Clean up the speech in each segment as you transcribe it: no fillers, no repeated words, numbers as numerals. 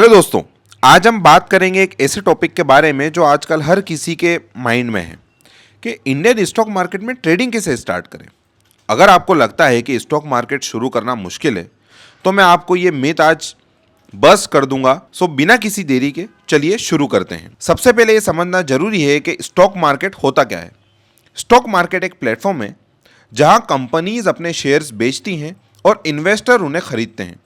Hello दोस्तों, आज हम बात करेंगे एक ऐसे टॉपिक के बारे में जो आजकल हर किसी के माइंड में है कि इंडियन स्टॉक मार्केट में ट्रेडिंग कैसे स्टार्ट करें। अगर आपको लगता है कि स्टॉक मार्केट शुरू करना मुश्किल है तो मैं आपको ये मिथ आज बस कर दूंगा। सो बिना किसी देरी के चलिए शुरू करते हैं। सबसे पहले ये समझना जरूरी है कि स्टॉक मार्केट होता क्या है। स्टॉक मार्केट एक प्लेटफॉर्म है जहां कंपनीज अपने शेयर्स बेचती हैं और इन्वेस्टर उन्हें खरीदते हैं।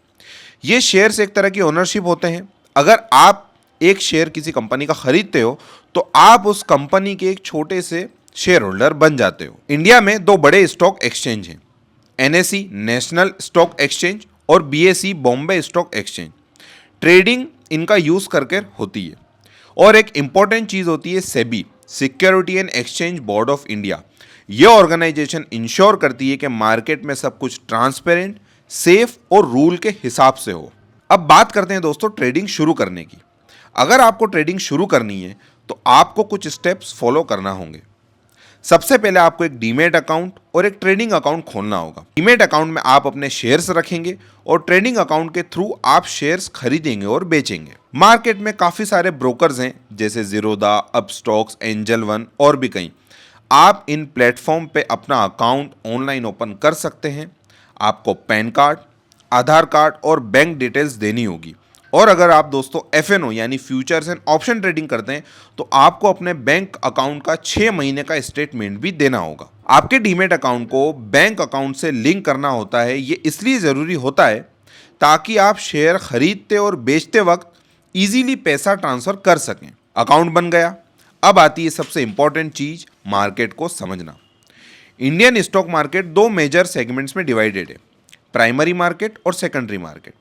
ये शेयर्स एक तरह की ओनरशिप होते हैं। अगर आप एक शेयर किसी कंपनी का खरीदते हो तो आप उस कंपनी के एक छोटे से शेयर होल्डर बन जाते हो। इंडिया में दो बड़े स्टॉक एक्सचेंज हैं, एनएसई नेशनल स्टॉक एक्सचेंज और BSE Bombay stock exchange. Trading इनका यूज करके होती है। और एक इंपॉर्टेंट चीज होती है SEBI, security and exchange board of India. यह ऑर्गेनाइजेशन इंश्योर करती है कि मार्केट में सब कुछ ट्रांसपेरेंट, सेफ और रूल के हिसाब से हो। अब बात करते हैं दोस्तों ट्रेडिंग शुरू करने की। अगर आपको ट्रेडिंग शुरू करनी है तो आपको कुछ स्टेप्स फॉलो करना होंगे। सबसे पहले आपको एक डीमेट अकाउंट और एक ट्रेडिंग अकाउंट खोलना होगा। डीमेट अकाउंट में आप अपने शेयर्स रखेंगे और ट्रेडिंग अकाउंट के थ्रू आप शेयर्स खरीदेंगे और बेचेंगे। मार्केट में काफी सारे ब्रोकर्स हैं जैसे जीरोधा, अपस्टॉक्स, एंजल वन और भी कई। आप इन प्लेटफॉर्म पे अपना अकाउंट ऑनलाइन ओपन कर सकते हैं। आपको पैन कार्ड, आधार कार्ड और बैंक डिटेल्स देनी होगी। और अगर आप दोस्तों एफएनओ यानी फ्यूचर्स एंड ऑप्शन ट्रेडिंग करते हैं तो आपको अपने बैंक अकाउंट का 6 महीने का स्टेटमेंट भी देना होगा। आपके डीमेट अकाउंट को बैंक अकाउंट से लिंक करना होता है। ये इसलिए ज़रूरी होता है ताकि आप शेयर खरीदते और बेचते वक्त इजीली पैसा ट्रांसफ़र कर सकें। अकाउंट बन गया, अब आती है सबसे इंपॉर्टेंट चीज़, मार्केट को समझना। इंडियन स्टॉक मार्केट दो मेजर सेगमेंट्स में डिवाइडेड है, प्राइमरी मार्केट और सेकेंडरी मार्केट।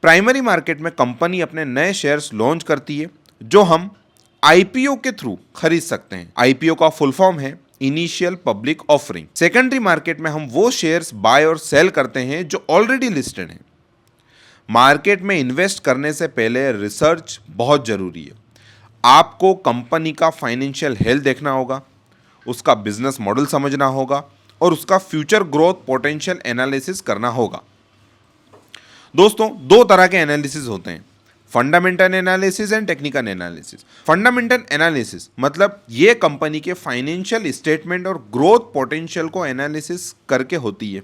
प्राइमरी मार्केट में कंपनी अपने नए शेयर्स लॉन्च करती है जो हम आईपीओ के थ्रू खरीद सकते हैं। आईपीओ का फुल फॉर्म है initial public offering. Secondary market में हम वो शेयर्स बाय और सेल करते हैं जो ऑलरेडी लिस्टेड हैं। मार्केट में इन्वेस्ट करने से पहले रिसर्च बहुत जरूरी है। आपको कंपनी का फाइनेंशियल हेल्थ देखना होगा, उसका बिजनेस मॉडल समझना होगा और उसका फ्यूचर ग्रोथ पोटेंशियल एनालिसिस करना होगा। दोस्तों दो तरह के एनालिसिस होते हैं, fundamental analysis and technical analysis. Fundamental analysis मतलब ये कंपनी के फाइनेंशियल स्टेटमेंट और ग्रोथ पोटेंशियल को एनालिसिस करके होती है।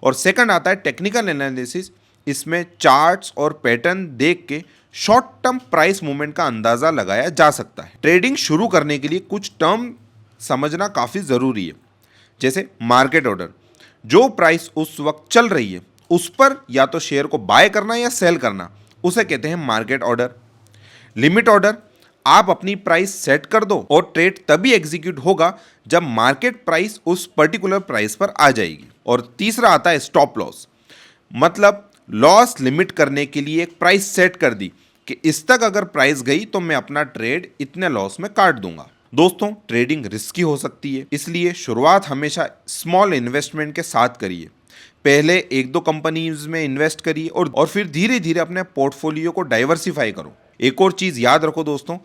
और सेकंड आता है टेक्निकल एनालिसिस। इसमें चार्ट्स और पैटर्न देख के शॉर्ट टर्म प्राइस मूवमेंट का अंदाजा लगाया जा सकता है। ट्रेडिंग शुरू करने के लिए कुछ टर्म समझना काफ़ी ज़रूरी है, जैसे मार्केट ऑर्डर। जो प्राइस उस वक्त चल रही है उस पर या तो शेयर को बाय करना या सेल करना, उसे कहते हैं मार्केट ऑर्डर। लिमिट ऑर्डर, आप अपनी प्राइस सेट कर दो और ट्रेड तभी एग्जीक्यूट होगा जब मार्केट प्राइस उस पर्टिकुलर प्राइस पर आ जाएगी। और तीसरा आता है स्टॉप लॉस, मतलब लॉस लिमिट करने के लिए एक प्राइस सेट कर दी कि इस तक अगर प्राइस गई तो मैं अपना ट्रेड इतने लॉस में काट दूंगा। दोस्तों ट्रेडिंग रिस्की हो सकती है, इसलिए शुरुआत हमेशा स्मॉल इन्वेस्टमेंट के साथ करिए। पहले एक दो कंपनीज में इन्वेस्ट करिए और फिर धीरे धीरे अपने पोर्टफोलियो को डाइवर्सिफाई करो। एक और चीज़ याद रखो दोस्तों,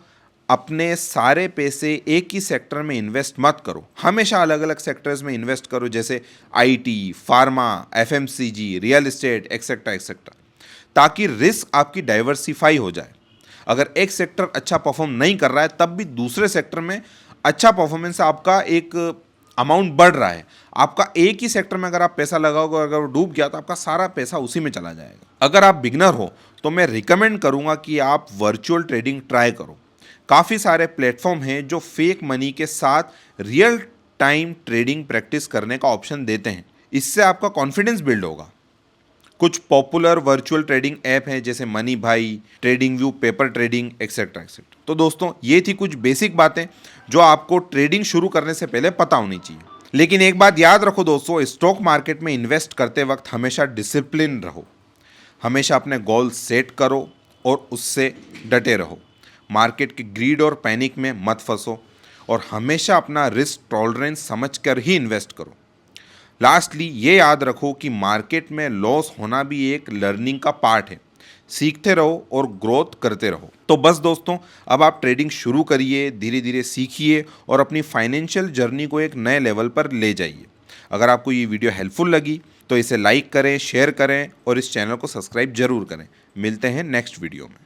अपने सारे पैसे एक ही सेक्टर में इन्वेस्ट मत करो, हमेशा अलग अलग सेक्टर्स में इन्वेस्ट करो, जैसे IT, pharma, FMCG, real estate etcetera etcetera, ताकि रिस्क आपकी डाइवर्सिफाई हो जाए। अगर एक सेक्टर अच्छा परफॉर्म नहीं कर रहा है तब भी दूसरे सेक्टर में अच्छा परफॉर्मेंस, आपका एक अमाउंट बढ़ रहा है। आपका एक ही सेक्टर में अगर आप पैसा लगाओगे, अगर वो डूब गया तो आपका सारा पैसा उसी में चला जाएगा। अगर आप बिगनर हो तो मैं रिकमेंड करूंगा कि आप वर्चुअल ट्रेडिंग ट्राई करो। काफ़ी सारे प्लेटफॉर्म हैं जो फेक मनी के साथ रियल टाइम ट्रेडिंग प्रैक्टिस करने का ऑप्शन देते हैं। इससे आपका कॉन्फिडेंस बिल्ड होगा। कुछ पॉपुलर वर्चुअल ट्रेडिंग ऐप हैं जैसे मनी भाई, trading view, paper trading etcetera etcetera. तो दोस्तों ये थी कुछ बेसिक बातें जो आपको ट्रेडिंग शुरू करने से पहले पता होनी चाहिए। लेकिन एक बात याद रखो दोस्तों, स्टॉक मार्केट में इन्वेस्ट करते वक्त हमेशा डिसिप्लिन रहो, हमेशा अपने गोल सेट करो और उससे डटे रहो। मार्केट की ग्रीड और पैनिक में मत फंसो और हमेशा अपना रिस्क टॉलरेंस समझ कर ही इन्वेस्ट करो। लास्टली ये याद रखो कि मार्केट में लॉस होना भी एक लर्निंग का पार्ट है। सीखते रहो और ग्रोथ करते रहो। तो बस दोस्तों, अब आप ट्रेडिंग शुरू करिए, धीरे धीरे सीखिए और अपनी फाइनेंशियल जर्नी को एक नए लेवल पर ले जाइए। अगर आपको ये वीडियो हेल्पफुल लगी तो इसे लाइक करें, शेयर करें और इस चैनल को सब्सक्राइब जरूर करें। मिलते हैं नेक्स्ट वीडियो में।